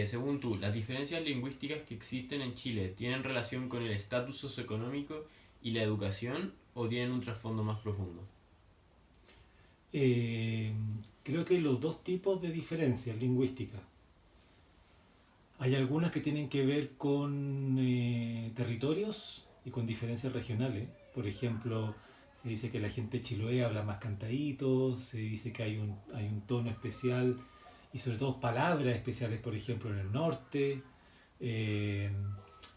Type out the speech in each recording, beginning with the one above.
Según tú, ¿las diferencias lingüísticas que existen en Chile tienen relación con el estatus socioeconómico y la educación o tienen un trasfondo más profundo? Eh, Creo que hay los dos tipos de diferencias lingüísticas. Hay algunas que tienen que ver con territorios y con diferencias regionales. Por ejemplo, se dice que la gente de Chiloé habla más cantadito, se dice que hay un tono especial y sobre todo palabras especiales, por ejemplo, en el norte. Eh,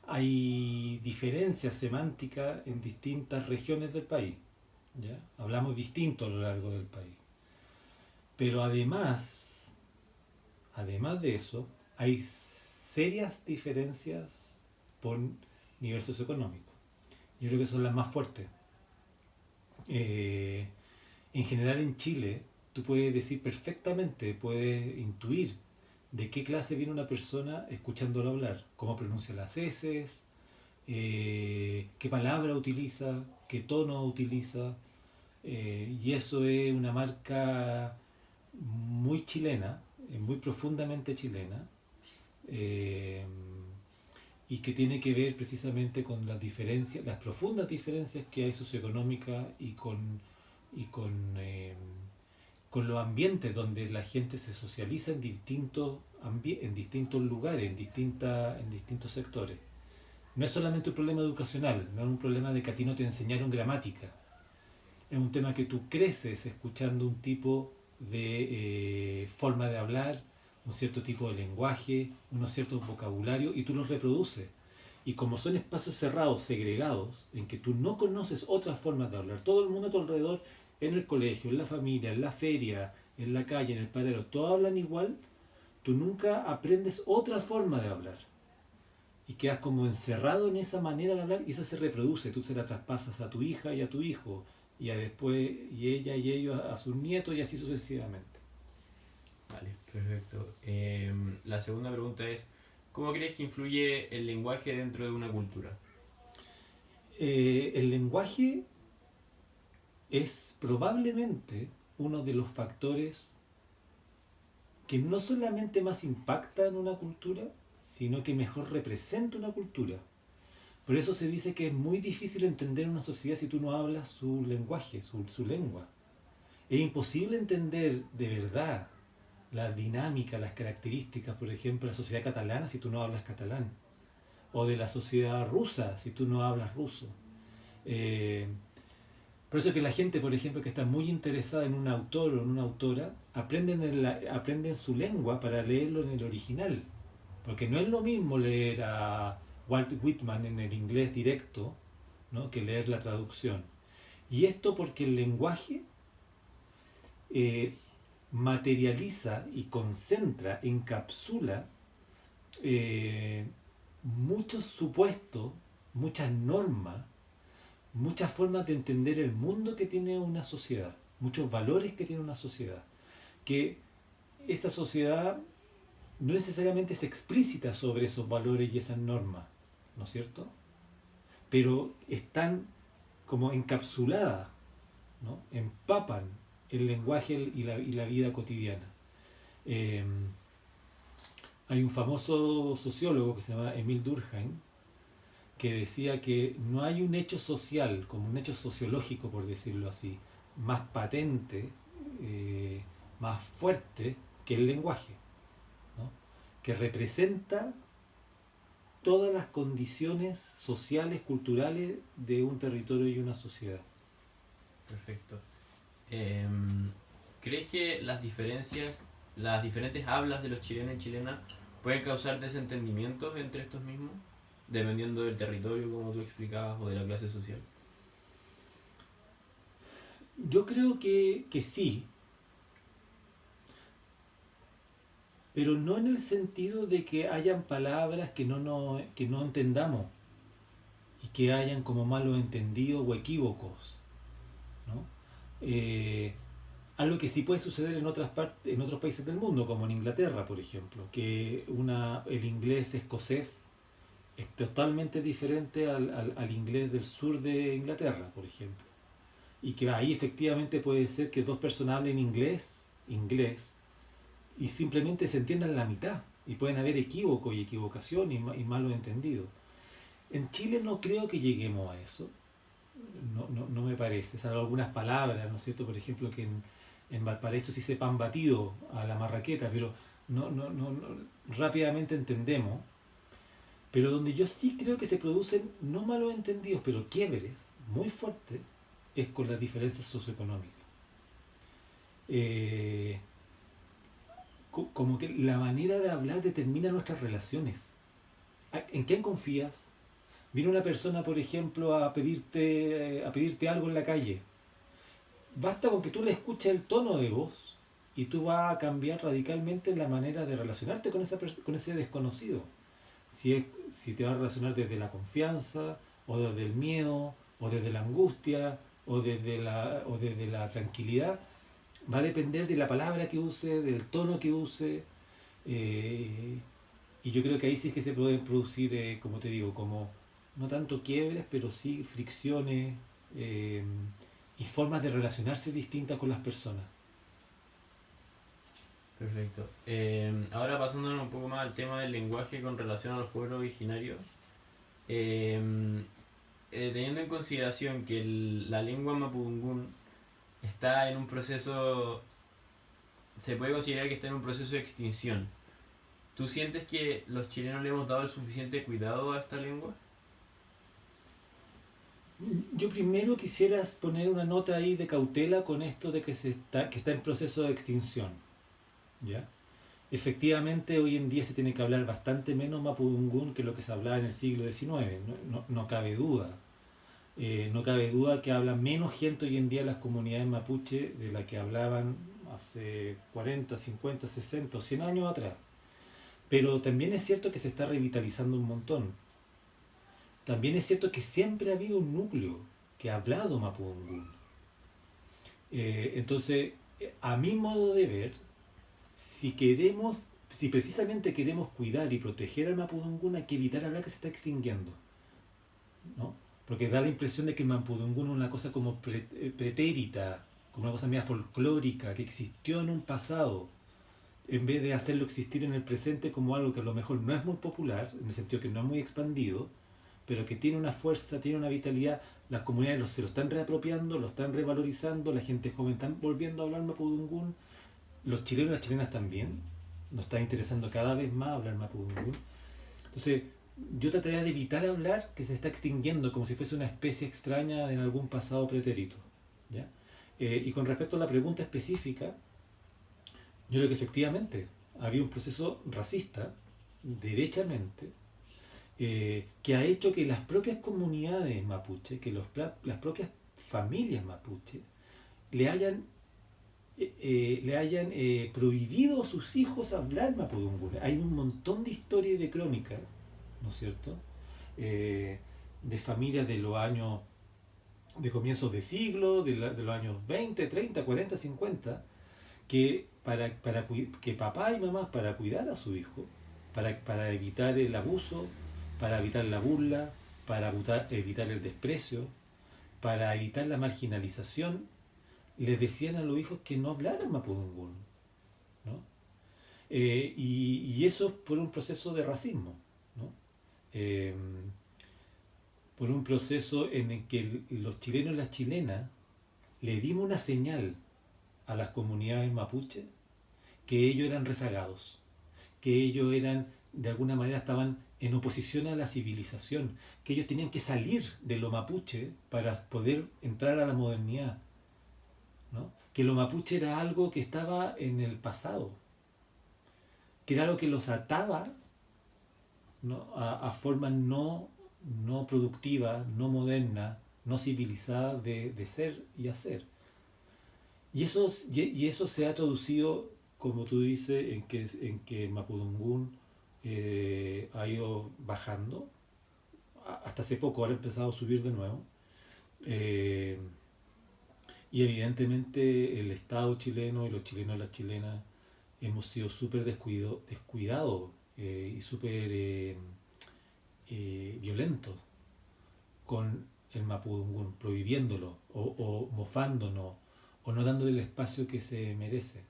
Hay diferencias semánticas en distintas regiones del país. ¿Ya? Hablamos distinto a lo largo del país. Pero además de eso, hay serias diferencias por nivel socioeconómico. Yo creo que son las más fuertes. Eh, en general en Chile, tú puedes decir perfectamente, puedes intuir de qué clase viene una persona escuchándolo hablar, cómo pronuncia las heces, qué palabra utiliza, qué tono utiliza, y eso es una marca muy chilena, muy profundamente chilena, eh, y que tiene que ver precisamente con las diferencias, las profundas diferencias que hay socioeconómicas y con los ambientes donde la gente se socializa en distintos lugares, en distintos sectores. No es solamente un problema educacional, no es un problema de que a ti no te enseñaron gramática, es un tema que tú creces escuchando un tipo de forma de hablar, un cierto tipo de lenguaje, unos ciertos vocabularios y tú los reproduces. Y como son espacios cerrados, segregados, en que tú no conoces otras formas de hablar, todo el mundo a tu alrededor, en el colegio, en la familia, en la feria, en la calle, en el paradero, todos hablan igual, tú nunca aprendes otra forma de hablar. Y quedas como encerrado en esa manera de hablar y esa se reproduce, tú se la traspasas a tu hija y a tu hijo, y a después y ella y ellos a sus nietos y así sucesivamente. Vale, perfecto. La segunda pregunta es, ¿cómo crees que influye el lenguaje dentro de una cultura? El lenguaje es probablemente uno de los factores que no solamente más impacta en una cultura, sino que mejor representa una cultura. Por eso se dice que es muy difícil entender una sociedad si tú no hablas su lenguaje, su lengua. Es imposible entender de verdad la dinámica, las características, por ejemplo, de la sociedad catalana si tú no hablas catalán, o de la sociedad rusa si tú no hablas ruso. Eh, por eso que la gente, por ejemplo, que está muy interesada en un autor o en una autora, aprenden su lengua para leerlo en el original. Porque no es lo mismo leer a Walt Whitman en el inglés directo, ¿no?, que leer la traducción. Y esto porque el lenguaje eh, materializa y concentra, encapsula eh, muchos supuestos, muchas normas, muchas formas de entender el mundo que tiene una sociedad, muchos valores que tiene una sociedad, que esa sociedad no necesariamente es explícita sobre esos valores y esas normas, ¿no es cierto? Pero están como encapsuladas, ¿no? Empapan el lenguaje y la vida cotidiana. Eh, Hay un famoso sociólogo que se llama Emil Durkheim que decía que no hay un hecho social, como un hecho sociológico, por decirlo así, más patente, eh, más fuerte que el lenguaje, ¿no?, que representa todas las condiciones sociales, culturales de un territorio y una sociedad. Perfecto. Em, ¿Crees que las diferentes hablas de los chilenos y chilenas pueden causar desentendimientos entre estos mismos? Dependiendo del territorio, como tú explicabas, o de la clase social. Yo creo que sí, pero no en el sentido de que hayan palabras que no entendamos y que hayan como malos entendidos o equívocos, ¿no? Eh, Algo que sí puede suceder en en otros países del mundo, como en Inglaterra, por ejemplo, que el inglés escocés es totalmente diferente al inglés del sur de Inglaterra, por ejemplo. Y que ahí efectivamente puede ser que dos personas hablen inglés, y simplemente se entiendan la mitad. y pueden haber equívocos y equivocación y malos entendidos. En Chile no creo que lleguemos a eso, no me parece, salvo algunas palabras, ¿no es cierto? Por ejemplo, que en Valparaíso sí se pan batido a la marraqueta, pero rápidamente entendemos. Pero donde yo sí creo que se producen, no malos entendidos, pero quiebres muy fuertes, es con las diferencias socioeconómicas. Eh, Como que la manera de hablar determina nuestras relaciones. ¿En quién confías? Viene una persona, por ejemplo, a pedirte algo en la calle. Basta con que tú le escuches el tono de voz y tú vas a cambiar radicalmente la manera de relacionarte con ese desconocido. Si te vas a relacionar desde la confianza, o desde el miedo, o desde la angustia, o desde la tranquilidad, va a depender de la palabra que use, del tono que use. eh, y yo creo que ahí sí es que se pueden producir, como te digo, como no tanto quiebres, pero sí fricciones, eh, y formas de relacionarse distintas con las personas. Perfecto. Ahora pasándonos un poco más al tema del lenguaje con relación a los pueblos originarios, eh, teniendo en consideración que la lengua mapudungún está en un proceso, se puede considerar que está en un proceso de extinción. ¿Tú sientes que los chilenos le hemos dado el suficiente cuidado a esta lengua? Yo primero quisiera poner una nota ahí de cautela con esto de que está en proceso de extinción. ¿Ya? Efectivamente, hoy en día se tiene que hablar bastante menos mapudungún que lo que se hablaba en el siglo XIX, no cabe duda. No cabe duda que habla menos gente hoy en día en las comunidades mapuche de la que hablaban hace 40, 50, 60 o 100 años atrás. Pero también es cierto que se está revitalizando un montón. También es cierto que siempre ha habido un núcleo que ha hablado mapudungún. Entonces, a mi modo de ver, si precisamente queremos cuidar y proteger al mapudungún, hay que evitar hablar que se está extinguiendo, ¿no? Porque da la impresión de que el mapudungún es una cosa como pretérita, como una cosa media folclórica, que existió en un pasado, en vez de hacerlo existir en el presente como algo que a lo mejor no es muy popular, en el sentido que no es muy expandido, pero que tiene una fuerza, tiene una vitalidad. Las comunidades se lo están reapropiando, lo están revalorizando, la gente joven está volviendo a hablar mapudungún, los chilenos y las chilenas también. Nos está interesando cada vez más hablar mapudungún. Entonces, yo trataría de evitar hablar que se está extinguiendo como si fuese una especie extraña en algún pasado pretérito. ¿Ya? Y con respecto a la pregunta específica, yo creo que efectivamente había un proceso racista, derechamente, que ha hecho que las propias comunidades mapuche, que las propias familias mapuche, le hayan prohibido a sus hijos hablar mapudungún. Hay un montón de historias y de crónicas, ¿no es cierto? De familias de comienzos de siglo, de los años 20, 30, 40, 50, que que papá y mamá, para cuidar a su hijo, para evitar el abuso, para evitar la burla, para evitar el desprecio, para evitar la marginalización, les decían a los hijos que no hablaran mapudungún, ¿no? Y eso por un proceso de racismo, ¿no? Eh, por un proceso en el que los chilenos y las chilenas le dimos una señal a las comunidades mapuche que ellos eran rezagados, que ellos de alguna manera estaban en oposición a la civilización, que ellos tenían que salir de lo mapuche para poder entrar a la modernidad, ¿no? Que lo mapuche era algo que estaba en el pasado, que era algo que los ataba, ¿no? a formas no productivas, no modernas, no civilizadas de ser y hacer. Y eso se ha traducido, como tú dices, en que Mapudungún ha ido bajando. Hasta hace poco ahora ha empezado a subir de nuevo. Eh, y evidentemente el Estado chileno y los chilenos y las chilenas hemos sido súper descuidados, y súper violentos con el Mapudungún, prohibiéndolo o mofándonos o no dándole el espacio que se merece.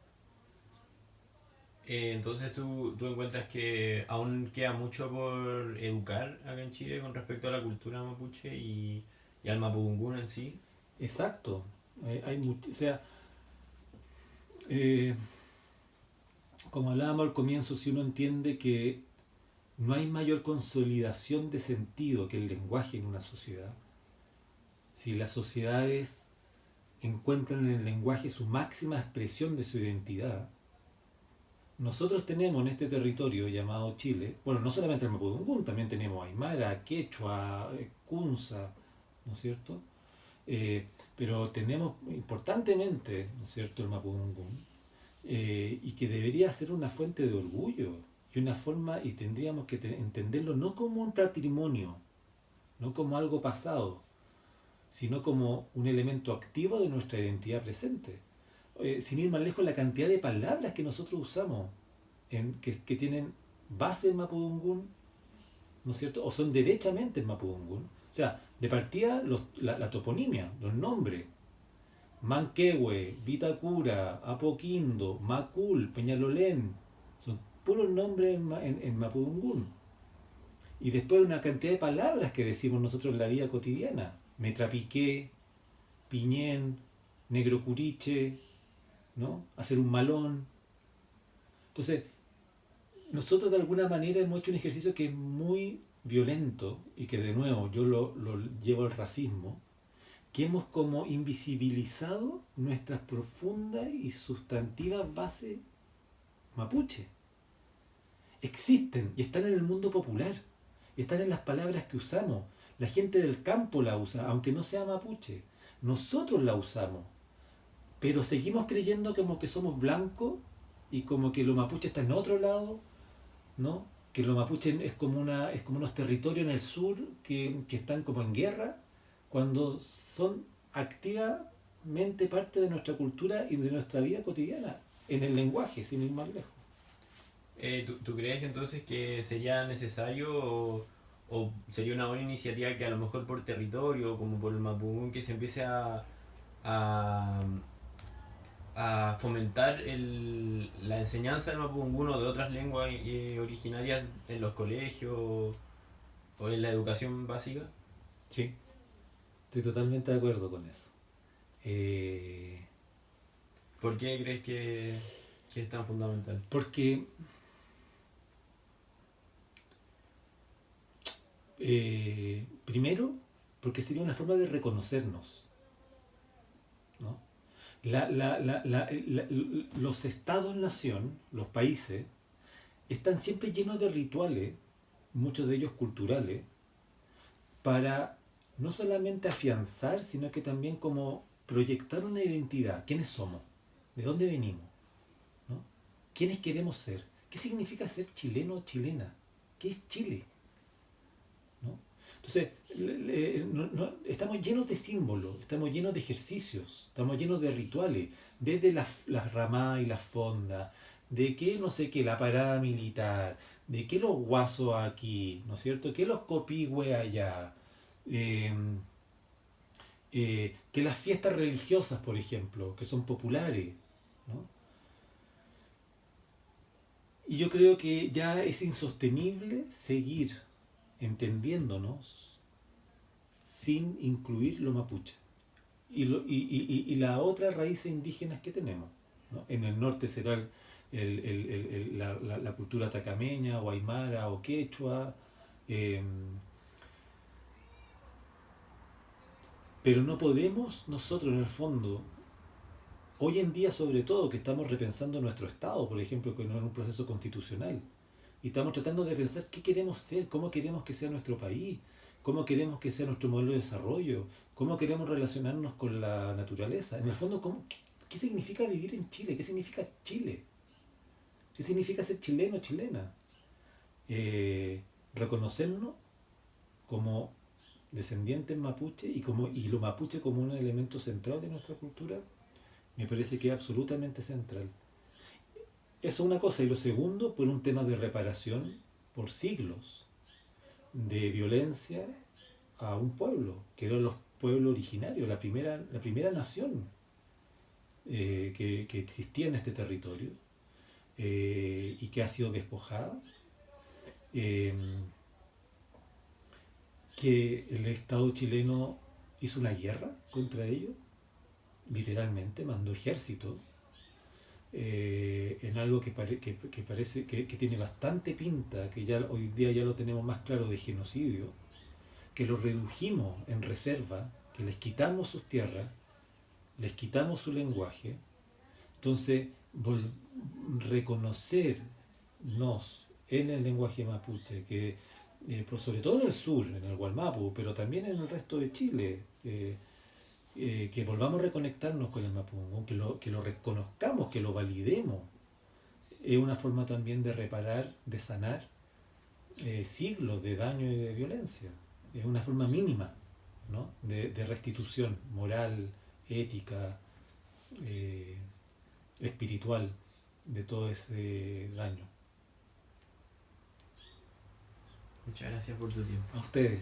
Entonces tú encuentras que aún queda mucho por educar acá en Chile con respecto a la cultura mapuche y al mapudungún en sí. Exacto. O sea, eh, como hablábamos al comienzo, si uno entiende que no hay mayor consolidación de sentido que el lenguaje en una sociedad, si las sociedades encuentran en el lenguaje su máxima expresión de su identidad, nosotros tenemos en este territorio llamado Chile, bueno, no solamente el Mapudungún, también tenemos Aymara, Quechua, Kunza, ¿no es cierto? Pero tenemos importantemente, ¿no es cierto?, el Mapudungún, y que debería ser una fuente de orgullo y una forma, y tendríamos que entenderlo no como un patrimonio, no como algo pasado, sino como un elemento activo de nuestra identidad presente. Sin ir más lejos, la cantidad de palabras que nosotros usamos, que tienen base en Mapudungún, ¿no es cierto? O son derechamente en Mapudungún. O sea, de partida la toponimia, los nombres. Manquehue, Vitacura, Apoquindo, Macul, Peñalolén. Son puros nombres en Mapudungún. Y después una cantidad de palabras que decimos nosotros en la vida cotidiana. Metrapiqué, Piñén, Negro Curiche, ¿no? Hacer un malón. Entonces, nosotros de alguna manera hemos hecho un ejercicio que es muy violento y que de nuevo yo lo llevo al racismo, que hemos como invisibilizado nuestras profundas y sustantivas bases mapuche. Existen y están en el mundo popular, están en las palabras que usamos. La gente del campo la usa, aunque no sea mapuche. Nosotros la usamos, pero seguimos creyendo como que somos blancos y como que lo mapuche está en otro lado, ¿no? Que lo mapuche es como unos territorios en el sur que están como en guerra, cuando son activamente parte de nuestra cultura y de nuestra vida cotidiana, en el lenguaje, sin ir más lejos. ¿Tú crees entonces que sería necesario o sería una buena iniciativa que a lo mejor por territorio, como por el mapudungún, que se empiece a, a fomentar la enseñanza del mapudungún o de otras lenguas originarias en los colegios o en la educación básica? Sí, estoy totalmente de acuerdo con eso. Eh, ¿Por qué crees que es tan fundamental? porque, primero, porque sería una forma de reconocernos, ¿no? Los estados-nación, los países, están siempre llenos de rituales, muchos de ellos culturales, para no solamente afianzar, sino que también como proyectar una identidad. ¿Quiénes somos? ¿De dónde venimos? ¿No? ¿Quiénes queremos ser? ¿Qué significa ser chileno o chilena? ¿Qué es Chile? ¿No? Entonces, estamos llenos de símbolos, estamos llenos de ejercicios, estamos llenos de rituales, desde las ramadas y las fondas, de que no sé qué, la parada militar, de que los guasos aquí, ¿no es cierto? Que los copihue allá, eh, que las fiestas religiosas, por ejemplo, que son populares, ¿no? Y yo creo que ya es insostenible seguir entendiéndonos sin incluir lo mapuche y las otras raíces indígenas que tenemos, ¿no? En el norte será la cultura tacameña o aymara o quechua, eh, pero no podemos nosotros en el fondo, hoy en día sobre todo que estamos repensando nuestro Estado, por ejemplo, que no es un proceso constitucional, y estamos tratando de pensar qué queremos ser, cómo queremos que sea nuestro país, cómo queremos que sea nuestro modelo de desarrollo, cómo queremos relacionarnos con la naturaleza. En el fondo, ¿qué significa vivir en Chile? ¿Qué significa Chile? ¿Qué significa ser chileno o chilena? Reconocernos como descendientes mapuche y lo mapuche como un elemento central de nuestra cultura, me parece que es absolutamente central. Eso es una cosa. Y lo segundo, por un tema de reparación por siglos de violencia a un pueblo, que eran los pueblos originarios, la primera nación que existía en este territorio, y que ha sido despojada, eh, que el Estado chileno hizo una guerra contra ellos, literalmente mandó ejército, en algo que parece que tiene bastante pinta, que ya hoy día ya lo tenemos más claro, de genocidio, que los redujimos en reserva, que les quitamos sus tierras, les quitamos su lenguaje. Entonces, reconocernos en el lenguaje mapuche, que sobre todo en el sur, en el Gualmapu, pero también en el resto de Chile, que volvamos a reconectarnos con el Mapudungun, que lo reconozcamos, que lo validemos, es una forma también de reparar, de sanar siglos de daño y de violencia. Es una forma mínima, ¿no? De restitución moral, ética, eh, espiritual de todo ese daño. Muchas gracias por tu tiempo. A ustedes.